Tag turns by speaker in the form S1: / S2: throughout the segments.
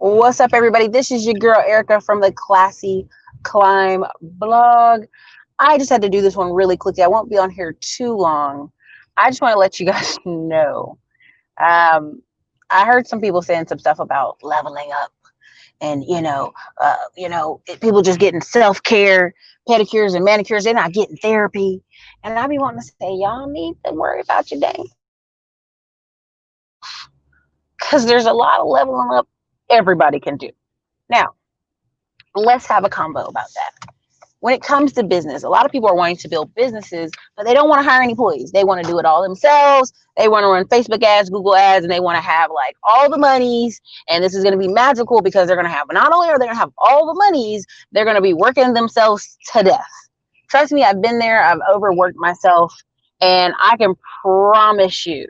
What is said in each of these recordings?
S1: What's up, everybody? This is your girl Erica from the Classy Climb blog. I just had to do this one really quickly. I won't be on here too long. I just want to let you guys know. Um, I heard some people saying some stuff about leveling up, and people just getting self care, pedicures and manicures. They're not getting therapy, and I be wanting to say, y'all need to worry about your dang self, because there's a lot of leveling up everybody can do. Now, let's have a combo about that. When it comes to business, a lot of people are wanting to build businesses, but they don't want to hire any employees. They want to do it all themselves. They want to run Facebook ads, Google ads, and they want to have like all the monies. And this is going to be magical because they're going to have, not only are they going to have all the monies, they're going to be working themselves to death. Trust me, I've been there. I've overworked myself, and I can promise you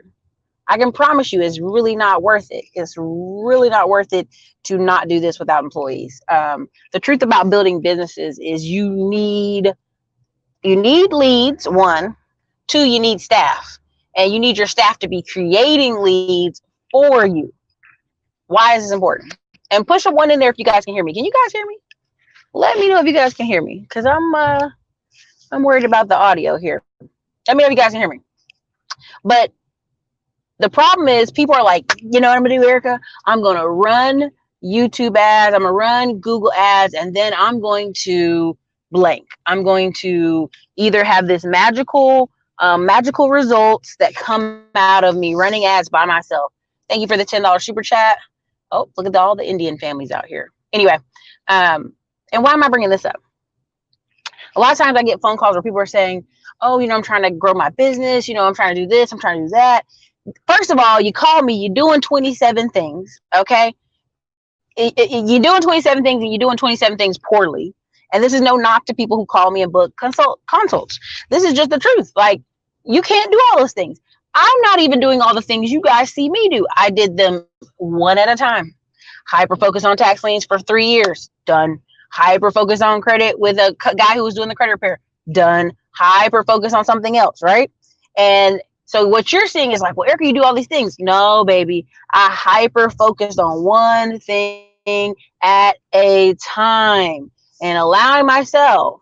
S1: it's really not worth it. It's really not worth it to not do this without employees. The truth about building businesses is you need leads, one. Two, you need staff. And you need your staff to be creating leads for you. Why is this important? And push a one in there if you guys can hear me. Can you guys hear me? Let me know if you guys can hear me, because I'm worried about the audio here. Let me know if you guys can hear me. But the problem is people are like, you know what I'm going to do, Erica? I'm going to run YouTube ads. I'm going to run Google ads. And then I'm going to blank. I'm going to either have this magical results that come out of me running ads by myself. Thank you for the $10 super chat. Oh, look at all the Indian families out here. Anyway, and why am I bringing this up? A lot of times I get phone calls where people are saying, oh, I'm trying to grow my business. I'm trying to do this. I'm trying to do that. First of all, you call me, you're doing 27 things, okay? You're doing 27 things and you're doing 27 things poorly. And this is no knock to people who call me and book consults. This is just the truth. Like, you can't do all those things. I'm not even doing all the things you guys see me do. I did them one at a time. Hyper focus on tax liens for 3 years. Done. Hyper focus on credit with a guy who was doing the credit repair. Done. Hyper focus on something else, right? And so what you're seeing is like, well, Erica, you do all these things. No, baby. I hyper focused on one thing at a time, and allowing myself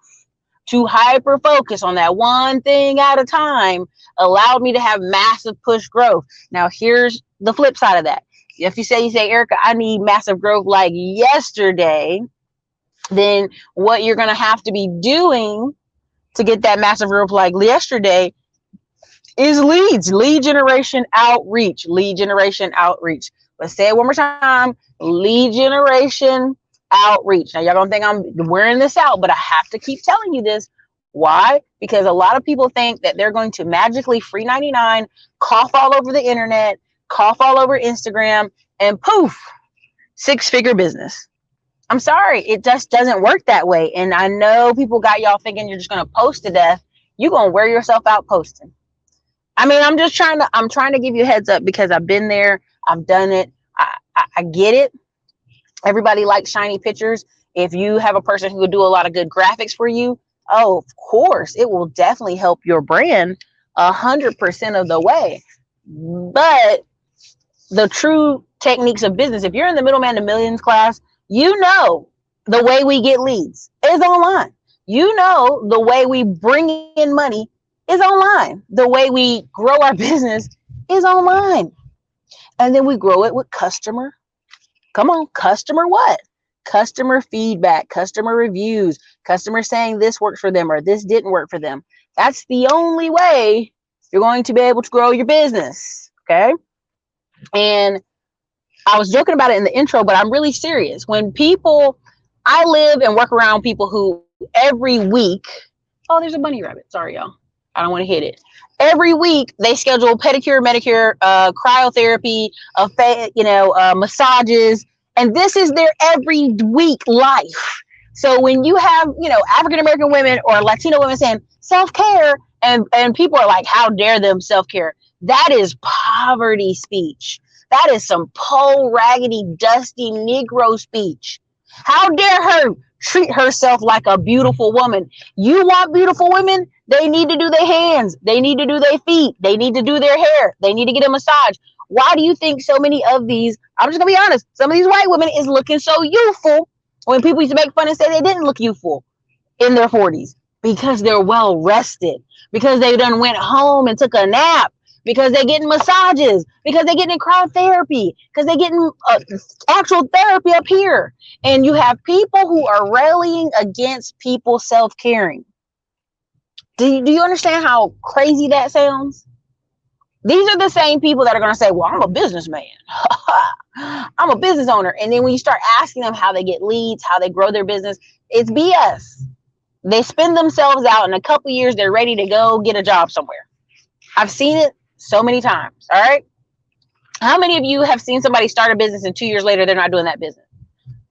S1: to hyper focus on that one thing at a time allowed me to have massive push growth. Now, here's the flip side of that. If you say, Erica, I need massive growth like yesterday, then what you're going to have to be doing to get that massive growth like yesterday is lead generation, outreach. Let's say it one more time. Lead generation, outreach. Now, y'all gonna think I'm wearing this out, but I have to keep telling you this. Why? Because a lot of people think that they're going to magically free 99, cough all over the internet, cough all over Instagram, and poof, 6-figure business. I'm sorry, it just doesn't work that way. And I know people got y'all thinking you're just gonna post to death. You're gonna wear yourself out posting. I mean, I'm trying to give you a heads up because I've been there. I've done it. I get it. Everybody likes shiny pictures. If you have a person who will do a lot of good graphics for you, oh, of course, it will definitely help your brand 100% of the way. But the true techniques of business, if you're in the Middleman to Millions class, the way we get leads is online. The way we bring in money is online. The way we grow our business is online. And then we grow it with customer what? Customer feedback, customer reviews, customers saying this worked for them or this didn't work for them. That's the only way you're going to be able to grow your business, okay? And I was joking about it in the intro, but I'm really serious. I live and work around people who every week, oh, there's a bunny rabbit. Sorry, y'all. I don't want to hit it. Every week they schedule pedicure, manicure, cryotherapy, massages, and this is their every week life. So when you have, African American women or Latino women saying self-care, and people are like, how dare them self-care? That is poverty speech. That is some po raggedy, dusty Negro speech. How dare her treat herself like a beautiful woman? You want beautiful women? They need to do their hands. They need to do their feet. They need to do their hair. They need to get a massage. Why do you think so many of these, I'm just gonna be honest, some of these white women is looking so youthful when people used to make fun and say they didn't look youthful in their 40s? Because they're well rested, because they done went home and took a nap, because they're getting massages, because they're getting cryotherapy, because they're getting actual therapy up here. And you have people who are rallying against people self-caring. Do you understand how crazy that sounds? These are the same people that are going to say, well, I'm a businessman. I'm a business owner. And then when you start asking them how they get leads, how they grow their business, it's BS. They spend themselves out. In a couple years, they're ready to go get a job somewhere. I've seen it so many times. All right. How many of you have seen somebody start a business and 2 years later, they're not doing that business?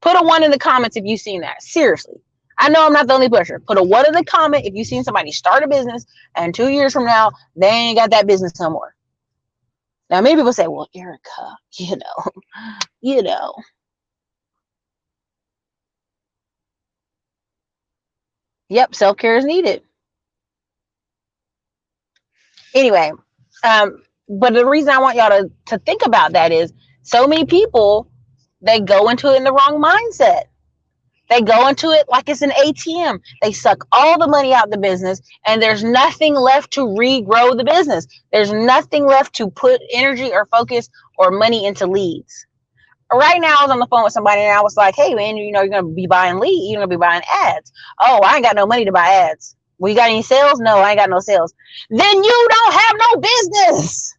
S1: Put a 1 in the comments if you've seen that. Seriously. I know I'm not the only pusher. Put a 1 in the comment if you've seen somebody start a business and 2 years from now, they ain't got that business no more. Now, many people say, well, Erica, you know. Yep, self-care is needed. Anyway, but the reason I want y'all to think about that is so many people, they go into it in the wrong mindset. They go into it like it's an ATM. They suck all the money out the business, and there's nothing left to regrow the business. There's nothing left to put energy or focus or money into leads. Right now, I was on the phone with somebody, and I was like, hey, man, you're going to be buying leads. You're going to be buying ads. Oh, I ain't got no money to buy ads. Well, you got any sales? No, I ain't got no sales. Then you don't have no business.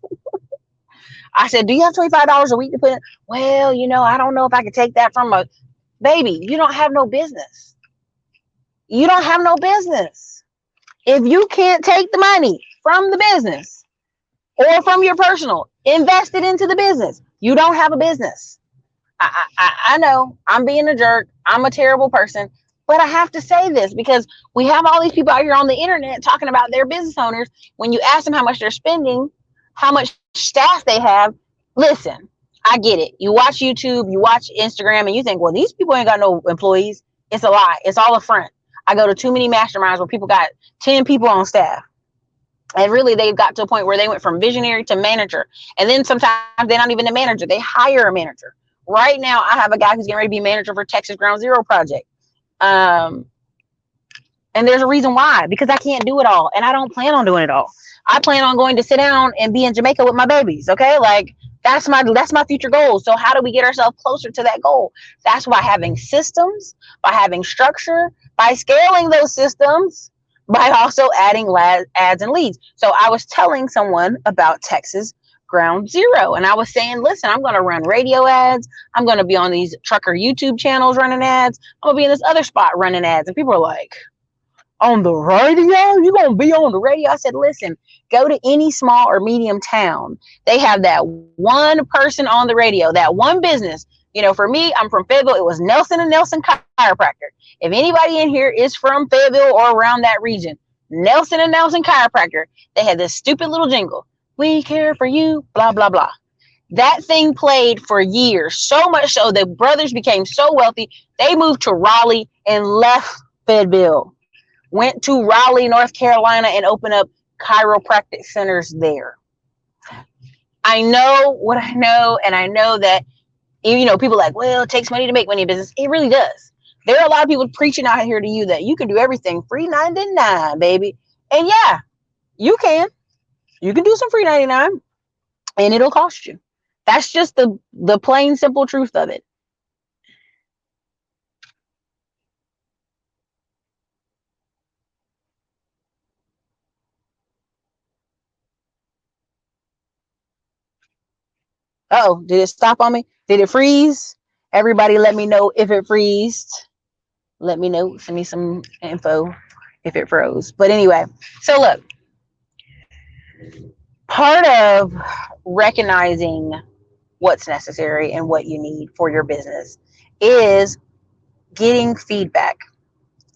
S1: I said, do you have $25 a week to put in? Well, I don't know if I could take that from a baby. You don't have no business. You don't have no business. If you can't take the money from the business or from your personal, invest it into the business, you don't have a business. I know I'm being a jerk. I'm a terrible person, but I have to say this because we have all these people out here on the internet talking about their business owners. When you ask them how much they're spending, how much staff they have, listen, I get it. You watch YouTube, you watch Instagram, and you think, well, these people ain't got no employees. It's a lie. It's all a front. I go to too many masterminds where people got 10 people on staff. And really, they've got to a point where they went from visionary to manager. And then sometimes they're not even the manager. They hire a manager. Right now, I have a guy who's getting ready to be manager for Texas Ground Zero project. And there's a reason why, because I can't do it all. And I don't plan on doing it all. I plan on going to sit down and be in Jamaica with my babies. Okay. Like that's my future goal. So how do we get ourselves closer to that goal? That's by having systems, by having structure, by scaling those systems, by also adding ads and leads. So I was telling someone about Texas Ground Zero. And I was saying, listen, I'm going to run radio ads. I'm going to be on these trucker YouTube channels running ads. I'm going to be in this other spot running ads. And people are like, on the radio? You going to be on the radio? I said, listen, go to any small or medium town. They have that one person on the radio, that one business. For me, I'm from Fayetteville. It was Nelson and Nelson Chiropractor. If anybody in here is from Fayetteville or around that region, Nelson and Nelson Chiropractor, they had this stupid little jingle. We care for you, blah, blah, blah. That thing played for years, so much so the brothers became so wealthy, they moved to Raleigh and left Fayetteville, went to Raleigh, North Carolina, and opened up chiropractic centers there. I know what I know, and I know that, people are like, well, it takes money to make money in business. It really does. There are a lot of people preaching out here to you that you can do everything free 99, baby. And yeah, you can. You can do some free 99 and it'll cost you. That's just the plain simple truth of it. Oh, did it stop on me? Did it freeze? Everybody let me know if it freezed. Let me know. Send me some info if it froze. But anyway, so look, part of recognizing what's necessary and what you need for your business is getting feedback.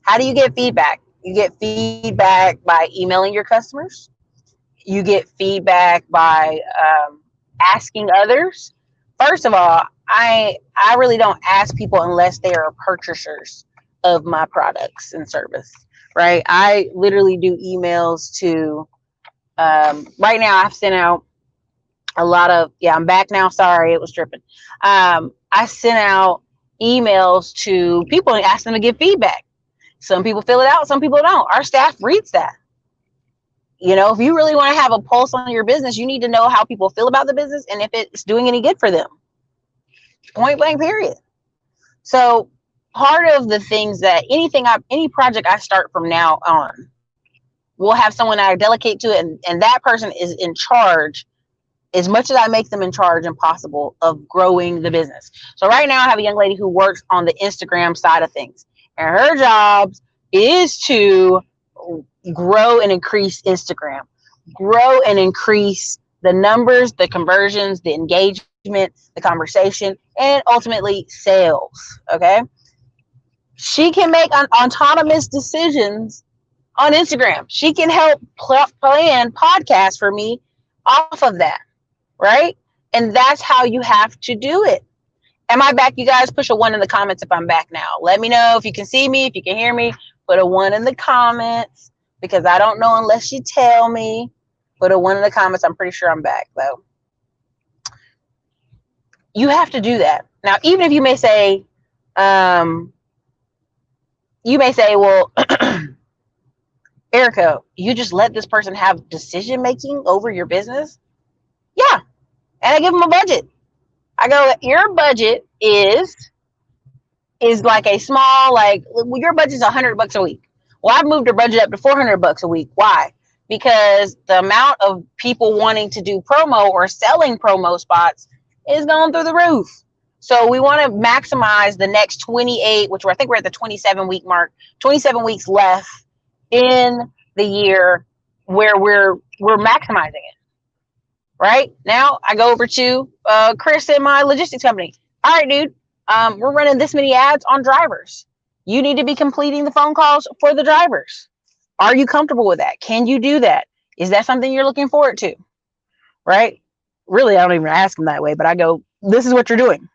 S1: How do you get feedback? You get feedback by emailing your customers. You get feedback by asking others. First of all, I really don't ask people unless they are purchasers of my products and service, right? I literally do emails to, right now I've sent out A lot of, yeah, I'm back now. Sorry, it was tripping. I sent out emails to people and asked them to give feedback. Some people fill it out, some people don't. Our staff reads that. You know, if you really want to have a pulse on your business, you need to know how people feel about the business and if it's doing any good for them. Point blank, period. So part of the things that any project I start from now on will have someone I delegate to, and that person is in charge as much as I make them in charge and possible of growing the business. So right now I have a young lady who works on the Instagram side of things, and her job is to grow and increase Instagram, grow and increase the numbers, the conversions, the engagement, the conversation, and ultimately sales. Okay. She can make autonomous decisions on Instagram. She can help plan podcasts for me off of that. Right? And that's how you have to do it. Am I back? You guys push a 1 in the comments if I'm back now. Let me know if you can see me, if you can hear me. Put a 1 in the comments because I don't know unless you tell me. Put a 1 in the comments. I'm pretty sure I'm back though. You have to do that. Now, even if you may say, well, Erica, you just let this person have decision making over your business? Yeah. And I give them a budget. I go, your budget is like a small, like, your budget's $100 a week. Well, I've moved her budget up to $400 a week. Why? Because the amount of people wanting to do promo or selling promo spots is going through the roof. So we want to maximize the next 28, which I think we're at the 27 week mark, 27 weeks left in the year where we're maximizing it. Right now, I go over to Chris in my logistics company. All right, dude, we're running this many ads on drivers. You need to be completing the phone calls for the drivers. Are you comfortable with that? Can you do that? Is that something you're looking forward to? Right? Really, I don't even ask them that way, but I go, this is what you're doing.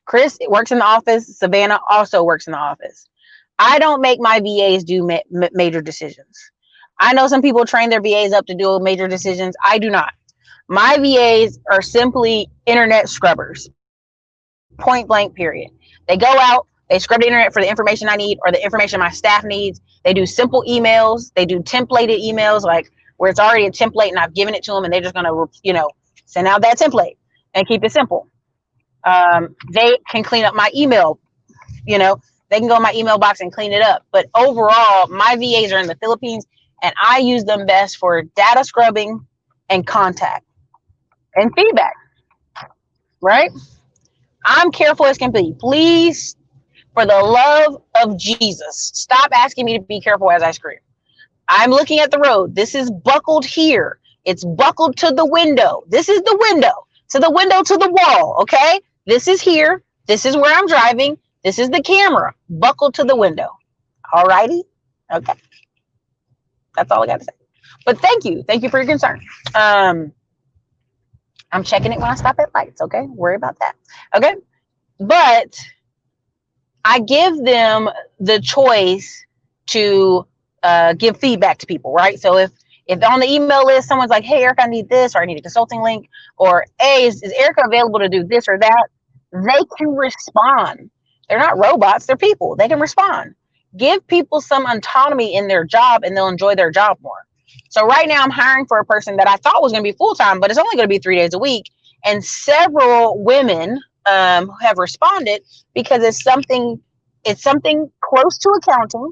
S1: Chris works in the office. Savannah also works in the office. I don't make my VAs do major decisions. I know some people train their VAs up to do major decisions. I do not. My VAs are simply internet scrubbers. Point blank, period. They go out, they scrub the internet for the information I need or the information my staff needs. They do simple emails. They do templated emails, like where it's already a template and I've given it to them and they're just going to, send out that template and keep it simple. They can clean up my email, they can go in my email box and clean it up. But overall, my VAs are in the Philippines and I use them best for data scrubbing and contact and feedback, right? I'm careful as can be. Please, for the love of Jesus, stop asking me to be careful as I scream. I'm looking at the road. This is buckled here. It's buckled to the window. This is the window to the wall, okay? This is here. This is where I'm driving. This is the camera buckled to the window. All righty? Okay. That's all I got to say. But thank you. Thank you for your concern. I'm checking it when I stop at lights, okay? Worry about that. Okay? But I give them the choice to give feedback to people, right? So if on the email list, someone's like, hey, Erica, I need this, or I need a consulting link, or hey, is Erica available to do this or that? They can respond. They're not robots, they're people. They can respond. Give people some autonomy in their job and they'll enjoy their job more. So right now I'm hiring for a person that I thought was going to be full-time, but it's only going to be 3 days a week. And several women have responded because it's something close to accounting.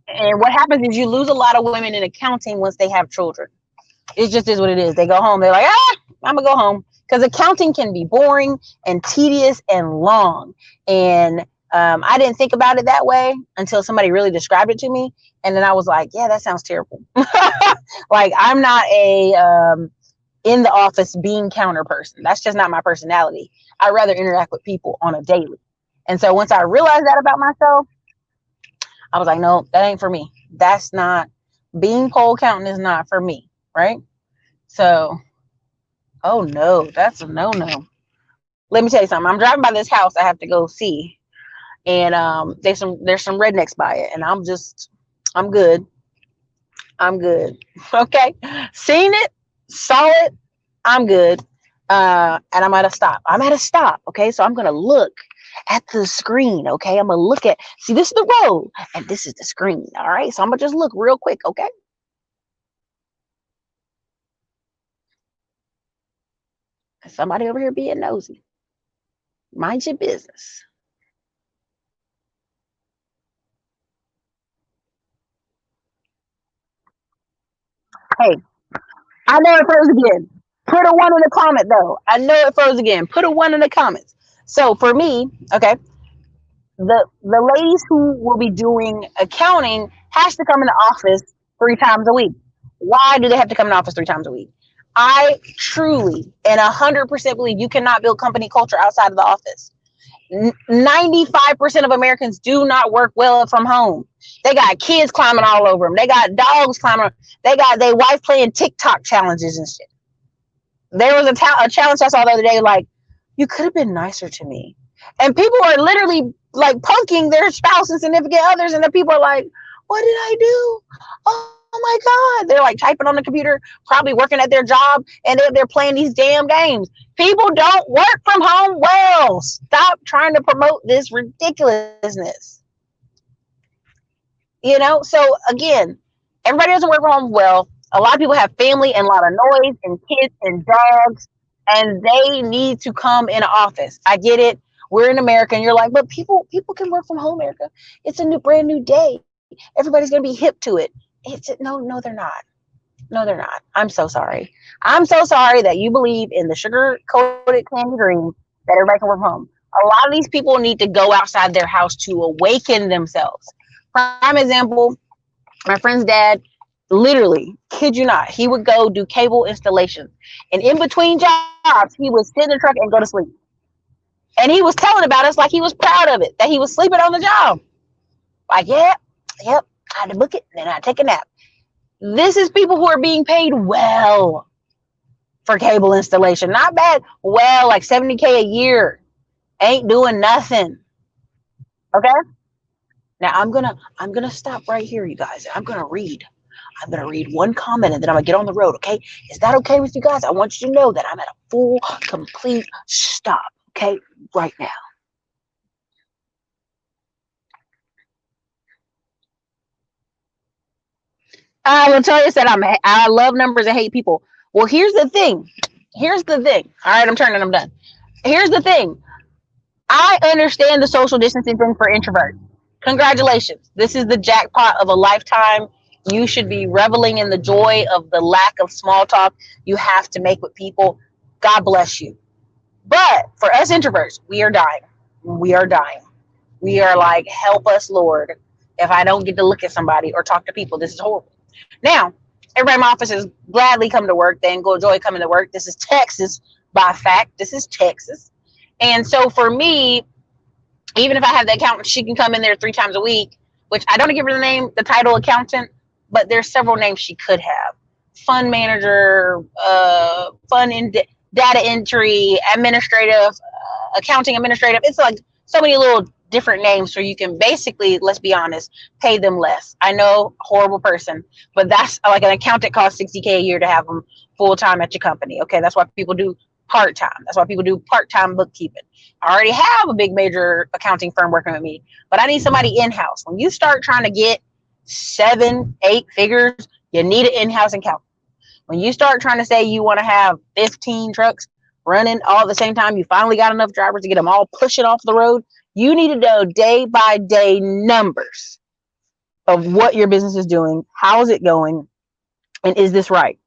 S1: And what happens is you lose a lot of women in accounting once they have children. It just is what it is. They go home. They're like, I'm going to go home. Because accounting can be boring and tedious and long. And I didn't think about it that way until somebody really described it to me. And then I was like, yeah, that sounds terrible. Like, I'm not a in the office bean counter person. That's just not my personality. I'd rather interact with people on a daily. And so once I realized that about myself, I was like, no, that ain't for me. That's not, bean pole counting is not for me. Right? So, oh no, that's a no-no. Let me tell you something. I'm driving by this house I have to go see. And there's some rednecks by it. And I'm good. Okay. Seen it, saw it, I'm good. And I'm at a stop. I'm at a stop. Okay. So I'm going to look at the screen. Okay. I'm going to look at, see, this is the road and this is the screen. All right. So I'm going to just look real quick. Okay. Somebody over here being nosy. Mind your business. Hey, I know it froze again. Put a one in the comment though. I know it froze again. Put a one in the comments. So for me, okay, the ladies who will be doing accounting has to come in the office 3 times a week. Why do they have to come in the office 3 times a week? I truly and 100% believe you cannot build company culture outside of the office. 95% of Americans do not work well from home. They got kids climbing all over them. They got dogs climbing. They got their wife playing TikTok challenges and shit. There was a challenge I saw the other day, like, you could have been nicer to me. And people are literally like punking their spouse and significant others, and the people are like, what did I do? Oh my God. They're like typing on the computer, probably working at their job, and they're playing these damn games. People don't work from home well. Stop trying to promote this ridiculousness. So again, everybody doesn't work from home well. A lot of people have family and a lot of noise and kids and dogs, and they need to come in an office. I get it. We're in America, and you're like, but people can work from home, America. It's a brand new day. Everybody's gonna be hip to it. No, they're not. No, they're not. I'm so sorry. I'm so sorry that you believe in the sugar coated candy dream that everybody can work from home. A lot of these people need to go outside their house to awaken themselves. Prime example, my friend's dad, literally, kid you not, he would go do cable installations. And in between jobs, he would sit in the truck and go to sleep. And he was telling about us like he was proud of it, that he was sleeping on the job. Like, yeah, yep, I had to book it, and then I take a nap. This is people who are being paid well for cable installation. Not bad. Well, like 70K a year. Ain't doing nothing. Okay? Now I'm gonna stop right here, you guys. I'm gonna read one comment and then I'm gonna get on the road, okay? Is that okay with you guys? I want you to know that I'm at a full, complete stop, okay? Right now. Latoya said I love numbers and hate people. Well, here's the thing. Here's the thing. All right, I'm turning. I'm done. Here's the thing. I understand the social distancing thing for introverts. Congratulations. This is the jackpot of a lifetime. You should be reveling in the joy of the lack of small talk you have to make with people. God bless you. But for us introverts, we are dying. We are dying. We are like, help us, Lord. If I don't get to look at somebody or talk to people, this is horrible. Now, everybody in my office is gladly come to work. They enjoy coming to work. This is Texas by fact. This is Texas. And so for me, even if I have the accountant, she can come in there 3 times a week, which I don't give her the title accountant, but there's several names she could have. Fund manager, data entry, administrative, accounting administrative. It's like so many little different names so you can basically, let's be honest, pay them less. I know, horrible person, but that's like an accountant costs 60K a year to have them full time at your company. Okay, that's why people do part time. That's why people do part time bookkeeping. I already have a big major accounting firm working with me, but I need somebody in house. When you start trying to get 7, 8 figures, you need an in house accountant. When you start trying to say you want to have 15 trucks running all at the same time, you finally got enough drivers to get them all pushing off the road. You need to know day by day numbers of what your business is doing, how is it going, and is this right?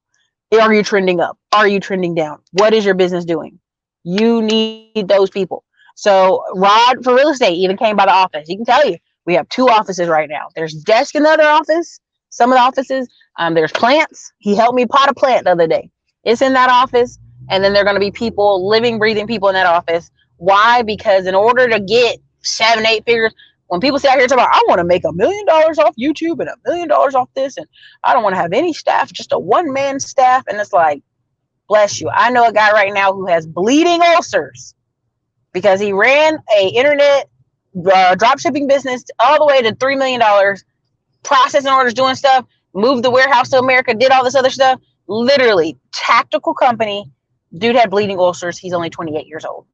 S1: Are you trending up? Are you trending down? What is your business doing? You need those people. So Rod for real estate even came by the office. He can tell you we have 2 offices right now. There's desk in the other office. Some of the offices, there's plants. He helped me pot a plant the other day. It's in that office, and then there are going to be people, living, breathing people in that office. Why? Because in order to get 7, 8 figures, when people sit out here talking about, I want to make $1 million off YouTube and $1 million off this, and I don't want to have any staff, just a one-man staff, and it's like, bless you. I know a guy right now who has bleeding ulcers because he ran a internet drop shipping business all the way to $3 million, processing orders, doing stuff, moved the warehouse to America, did all this other stuff. Literally, tactical company, Dude had bleeding ulcers. He's only 28 years old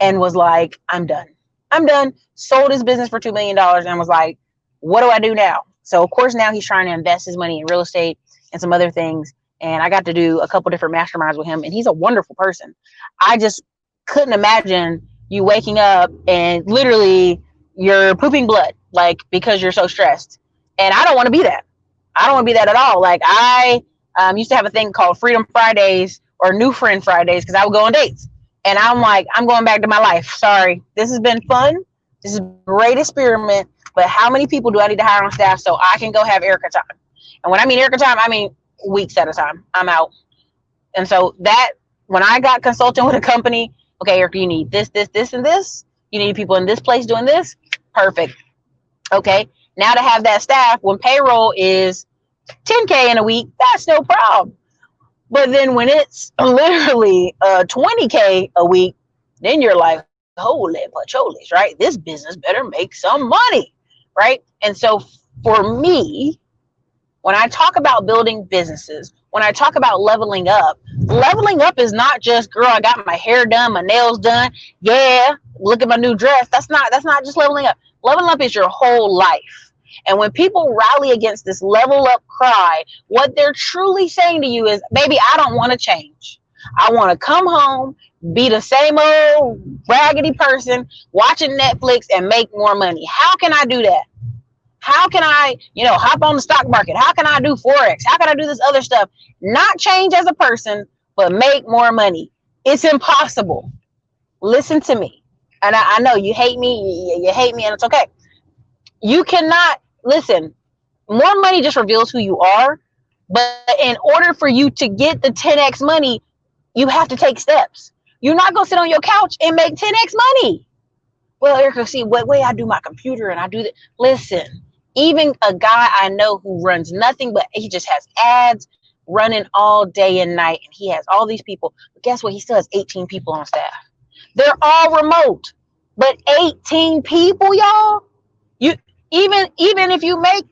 S1: and was like, I'm done. I'm done. Sold his business for $2 million and was like, what do I do now? So, of course, now he's trying to invest his money in real estate and some other things. And I got to do a couple different masterminds with him. And he's a wonderful person. I just couldn't imagine you waking up and literally you're pooping blood, like, because you're so stressed. And I don't want to be that. I don't want to be that at all. Like, I used to have a thing called Freedom Fridays or New Friend Fridays because I would go on dates. And I'm like, I'm going back to my life. Sorry. This has been fun. This is a great experiment. But how many people do I need to hire on staff so I can go have Erica time? And when I mean Erica time, I mean weeks at a time. I'm out. And so that, when I got consulting with a company, okay, Erica, you need this, this, this, and this. You need people in this place doing this. Perfect. Okay. Now to have that staff when payroll is $10K in a week, that's no problem. But then when it's literally $20K a week, then you're like, holy pacholis, right? This business better make some money, right? And so for me, when I talk about building businesses, when I talk about leveling up is not just, girl, I got my hair done, my nails done. Yeah, look at my new dress. That's not just leveling up. Leveling up is your whole life. And when people rally against this level up cry, what they're truly saying to you is, baby, I don't want to change. I want to come home, be the same old raggedy person watching Netflix and make more money. How can I do that? How can I, hop on the stock market? How can I do Forex? How can I do this other stuff? Not change as a person, but make more money. It's impossible. Listen to me. And I know you hate me. You hate me, and it's okay. You cannot, listen, more money just reveals who you are. But in order for you to get the 10X money, you have to take steps. You're not going to sit on your couch and make 10X money. Well, Erica, see, what way I do my computer and I do that. Listen, even a guy I know who runs nothing, but he just has ads running all day and night. And he has all these people. But guess what? He still has 18 people on staff. They're all remote. But 18 people, y'all, even if you make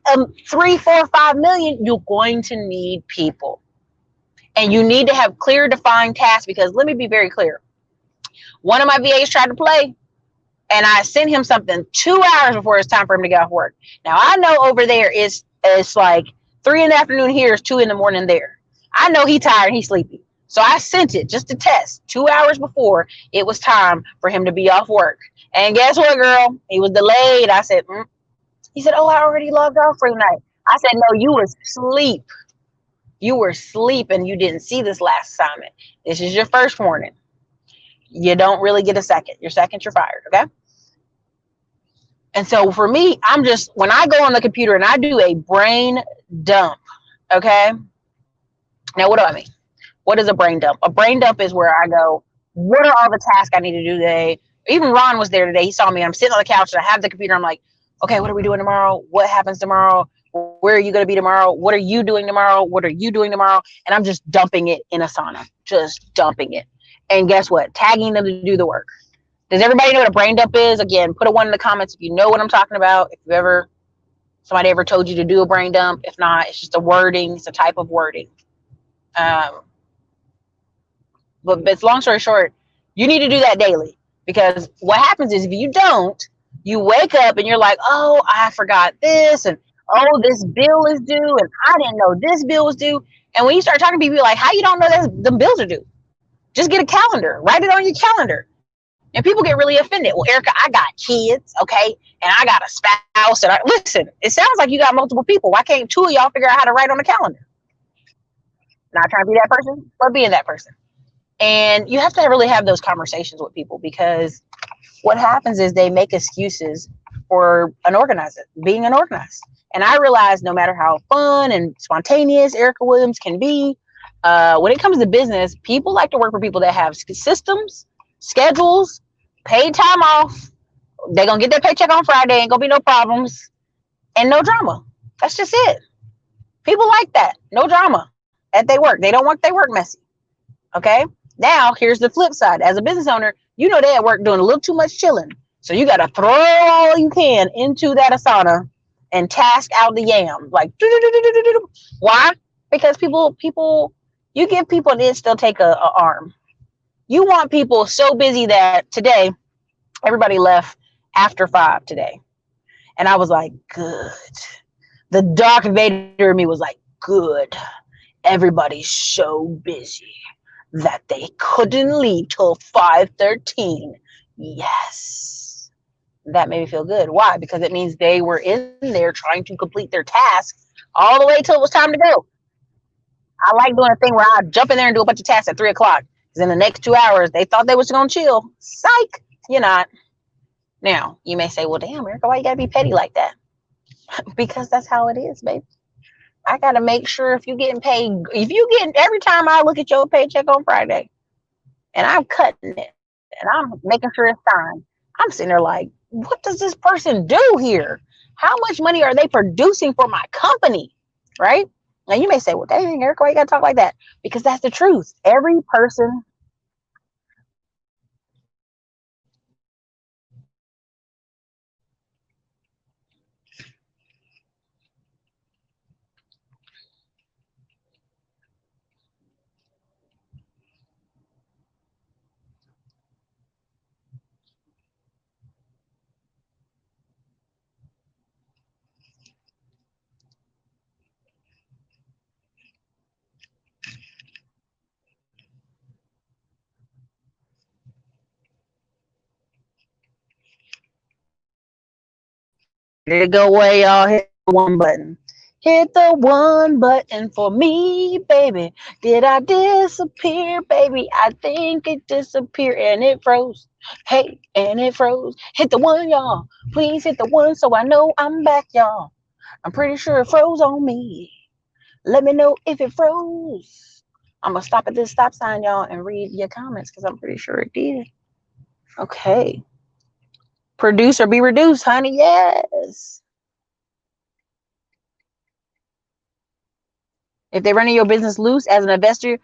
S1: 3, 4, 5 million, you're going to need people. And you need to have clear, defined tasks, because let me be very clear. One of my VAs tried to play, and I sent him something 2 hours before it's time for him to get off work. Now, I know over there it's like 3 in the afternoon here, is 2 in the morning there. I know he's tired and he's sleepy. So I sent it just to test 2 hours before it was time for him to be off work. And guess what, girl? He was delayed. I said, He said, I already logged off for the night. I said, no, you were asleep. You were asleep and you didn't see this last assignment. This is your first warning. You don't really get a second. Your second, you're fired, okay? And so for me, when I go on the computer and I do a brain dump, okay? Now, what do I mean? What is a brain dump? A brain dump is where I go, what are all the tasks I need to do today? Even Ron was there today. He saw me. I'm sitting on the couch and I have the computer. I'm like, okay, what are we doing tomorrow? What happens tomorrow? Where are you going to be tomorrow? What are you doing tomorrow? What are you doing tomorrow? And I'm just dumping it in Asana, just dumping it. And guess what? Tagging them to do the work. Does everybody know what a brain dump is? Again, put a 1 in the comments if you know what I'm talking about. If somebody ever told you to do a brain dump. If not, it's just a wording. It's a type of wording. But it's long story short, you need to do that daily, because what happens is if you don't, you wake up and you're like, oh, I forgot this, and oh, this bill is due, and I didn't know this bill was due. And when you start talking to people, you're like, how you don't know that the bills are due? Just get a calendar, write it on your calendar. And people get really offended. Well, Erica, I got kids, okay, and I got a spouse. And listen, it sounds like you got multiple people. Why can't 2 of y'all figure out how to write on the calendar? Not trying to be that person, but being that person. And you have to really have those conversations with people, because what happens is they make excuses for being unorganized. And I realize no matter how fun and spontaneous Erica Williams can be, when it comes to business, people like to work for people that have systems, schedules, paid time off. They're going to get their paycheck on Friday. Ain't going to be no problems and no drama. That's just it. People like that. No drama at their work. They don't want their work messy. Okay. Now, here's the flip side. As a business owner, you know they're at work doing a little too much chilling. So you got to throw all you can into that Asana and task out the yam. Like, why? Because people, You give people an inch, they'll take a arm. You want people so busy that today everybody left after 5 today. And I was like, good. The Darth Vader in me was like, good. Everybody's so busy that they couldn't leave till 5:13. Yes. That made me feel good. Why? Because it means they were in there trying to complete their task all the way till it was time to go. I like doing a thing where I jump in there and do a bunch of tasks at 3 o'clock. Because in the next 2 hours, they thought they was gonna chill. Psych, you're not. Now you may say, "Well, damn, Erica, why you gotta be petty like that?" Because that's how it is, baby. I gotta make sure if you're getting paid, if you getting every time I look at your paycheck on Friday, and I'm cutting it, and I'm making sure it's fine, I'm sitting there like, what does this person do here? How much money are they producing for my company? Right? Now you may say, well, dang, Erica, why you gotta talk like that? Because that's the truth. Every person. Ready to go away, y'all. Hit the one button. Hit the one button for me, baby. Did I disappear, baby? I think it disappeared and it froze. Hey, and it froze. Hit the one, y'all. Please hit the one so I know I'm back, y'all. I'm pretty sure it froze on me. Let me know if it froze. I'm gonna stop at this stop sign, y'all, and read your comments because I'm pretty sure it did. Okay. Produce or be reduced, honey. Yes. If they're running your business loose as an investor,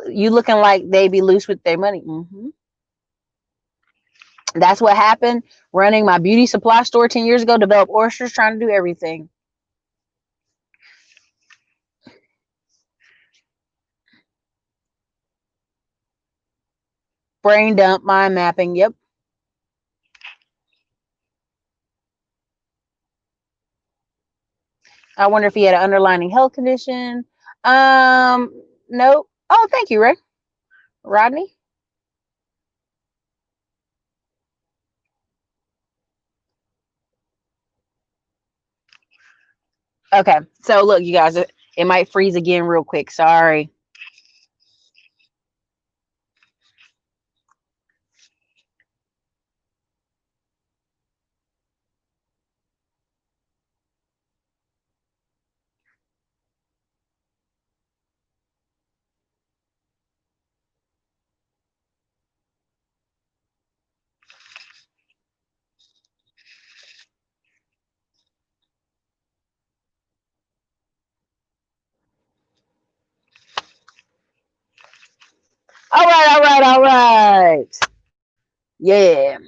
S1: you looking like they be loose with their money. That's what happened running my beauty supply store 10 years ago, developed oysters, trying to do everything. Brain dump, mind mapping. Yep. I wonder if he had an underlying health condition. Nope. Oh, thank you, Ray. Rodney. Okay. So look, you guys, it might freeze again real quick. Sorry. All right, all right, all right. Yeah.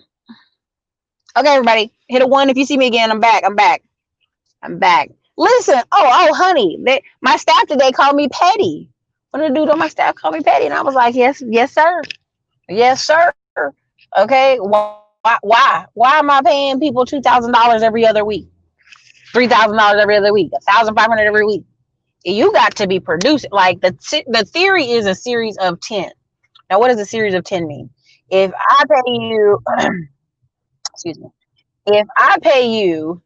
S1: Okay, everybody, hit a one if you see me again. I'm back. I'm back. I'm back. Listen, honey, my staff today called me petty. One of the dudes on my staff called me petty, and I was like, yes, yes, sir, yes, sir. Okay, why am I paying people $2,000 every other week, $3,000 every other week, 1,500 every week? You got to be producing. Like the theory is a series of 10. Now, what does a series of 10 mean? If I pay you, excuse me, if I pay you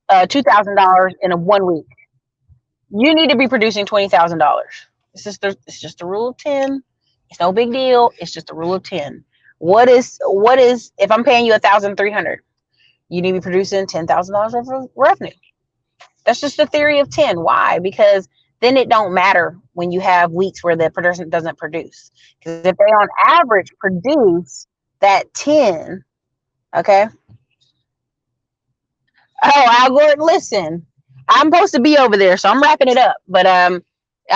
S1: $2,000 in a 1 week, you need to be producing $20,000. It's just the rule of 10. It's no big deal. It's just the rule of 10. What is if I'm paying you 1,300? You need to be producing $10,000 of revenue. That's just the theory of 10. Why? Because then it don't matter when you have weeks where the person doesn't produce. Because if they on average produce that 10, okay. Oh, Al Gordon, listen, I'm supposed to be over there, so I'm wrapping it up. But I've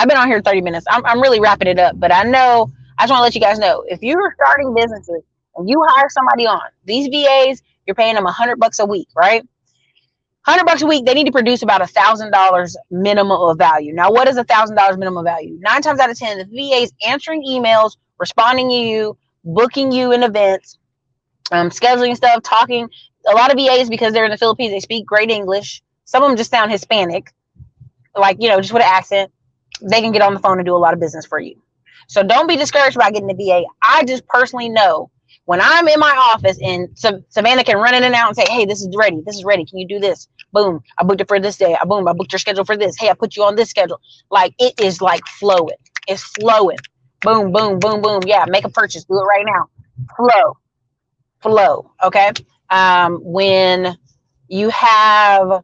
S1: been on here 30 minutes. I'm really wrapping it up. But I just want to let you guys know, if you're starting businesses and you hire somebody on these VAs, you're paying them $100 a week, right? $100 a week, they need to produce about $1,000 minimum of value. Now, what is $1,000 minimum value? 9 times out of 10, the VA is answering emails, responding to you, booking you in events, scheduling stuff, talking. A lot of VAs, because they're in the Philippines, they speak great English. Some of them just sound Hispanic, like, just with an accent. They can get on the phone and do a lot of business for you. So don't be discouraged about getting a VA. I just personally know when I'm in my office and Savannah can run in and out and say, hey, this is ready. This is ready. Can you do this? Boom. I booked it for this day. Boom. I booked your schedule for this. Hey, I put you on this schedule. Like, it is like flowing. It's flowing. Boom, boom, boom, boom. Yeah. Make a purchase. Do it right now. Flow. Okay. When you have,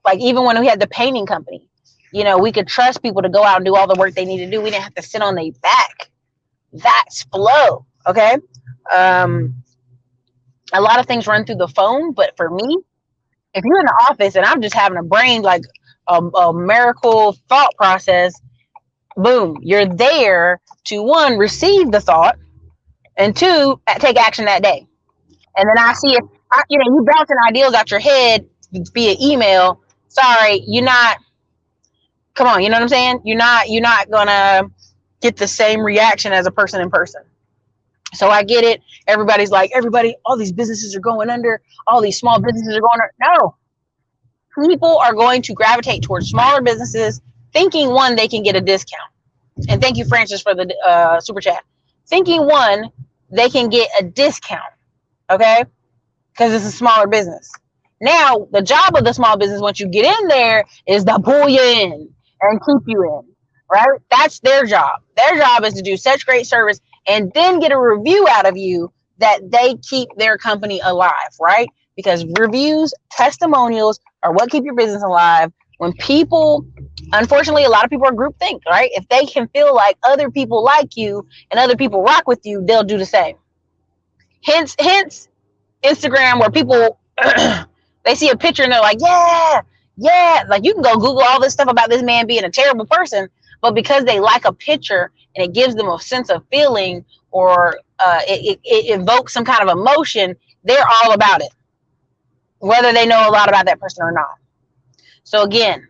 S1: like, even when we had the painting company, we could trust people to go out and do all the work they need to do. We didn't have to sit on their back. That's flow. Okay. A lot of things run through the phone, but for me, if you're in the office and I'm just having a brain, like a miracle thought process, boom, you're there to, one, receive the thought, and two, take action that day. And then I see if you bouncing ideas out your head via email. Sorry, you're not. Come on, you know what I'm saying? You're not gonna get the same reaction as a person in person. So I get it. Everybody's like, all these businesses are going under. All these small businesses are going under. No, people are going to gravitate towards smaller businesses, thinking, one, they can get a discount. And thank you, Francis, for the super chat. Thinking, one, they can get a discount. Okay, because it's a smaller business. Now, the job of the small business, once you get in there, is to pull you in and keep you in, right? That's their job. Their job is to do such great service and then get a review out of you that they keep their company alive, right? Because reviews, testimonials are what keep your business alive. When people, unfortunately, a lot of people are groupthink, right? If they can feel like other people like you and other people rock with you, they'll do the same. Hence, Instagram, where people they see a picture and they're like, yeah. Like, you can go Google all this stuff about this man being a terrible person, but because they like a picture and it gives them a sense of feeling, or it evokes some kind of emotion, they're all about it, whether they know a lot about that person or not. So again,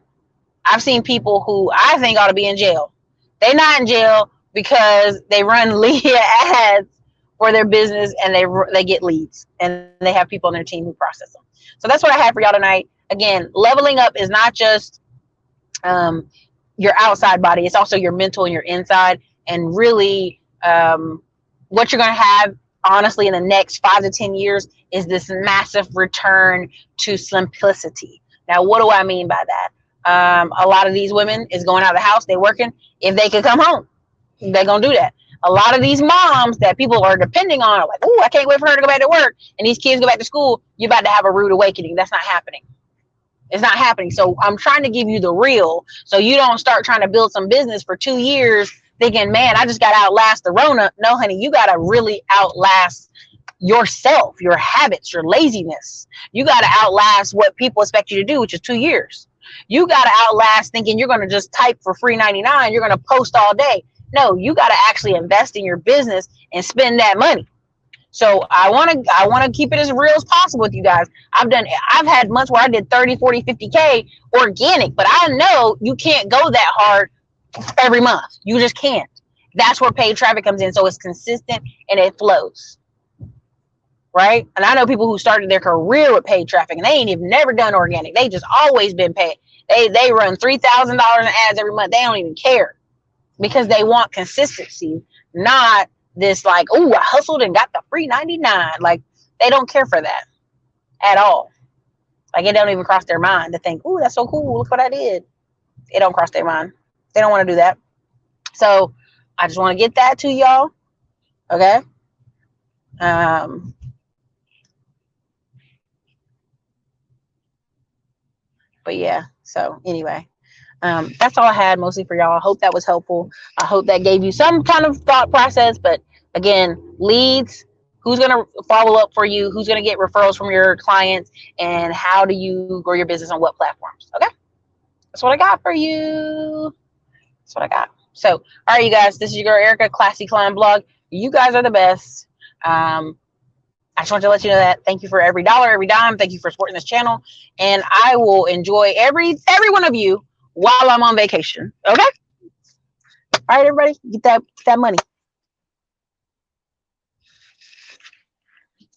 S1: I've seen people who I think ought to be in jail. They're not in jail because they run lead ads for their business and they get leads and they have people on their team who process them. So that's what I have for y'all tonight. Again, leveling up is not just your outside body. It's also your mental and your inside. And really, what you're going to have, honestly, in the next 5 to 10 years is this massive return to simplicity. Now, what do I mean by that? A lot of these women is going out of the house. They're working. If they could come home, they're going to do that. A lot of these moms that people are depending on are like, oh, I can't wait for her to go back to work. And these kids go back to school. You're about to have a rude awakening. That's not happening. It's not happening. So I'm trying to give you the real, so you don't start trying to build some business for 2 years thinking, man, I just got to outlast the Rona. No, honey, you got to really outlast yourself, your habits, your laziness. You got to outlast what people expect you to do, which is 2 years. You got to outlast thinking you're going to just type for free 99. You're going to post all day. No, you got to actually invest in your business and spend that money. So I want to keep it as real as possible with you guys. I've had months where I did 30, 40, 50K organic, but I know you can't go that hard every month. You just can't. That's where paid traffic comes in. So it's consistent and it flows. Right? And I know people who started their career with paid traffic and they ain't even never done organic. They just always been paid. They run $3,000 in ads every month. They don't even care because they want consistency, not this like, oh, I hustled and got the free 99. Like, they don't care for that at all. Like, it don't even cross their mind to think, oh, that's so cool. Look what I did. It don't cross their mind. They don't want to do that. So I just want to get that to y'all. Okay. But yeah, so anyway, that's all I had mostly for y'all. I hope that was helpful. I hope that gave you some kind of thought process. But again, leads, who's going to follow up for you? Who's going to get referrals from your clients? And how do you grow your business on what platforms? Okay. That's what I got for you. That's what I got. So, all right, you guys, this is your girl, Erica, Classy Climb Blog. You guys are the best. I just want to let you know that. Thank you for every dollar, every dime. Thank you for supporting this channel. And I will enjoy every one of you while I'm on vacation. Okay? All right, everybody, get that money.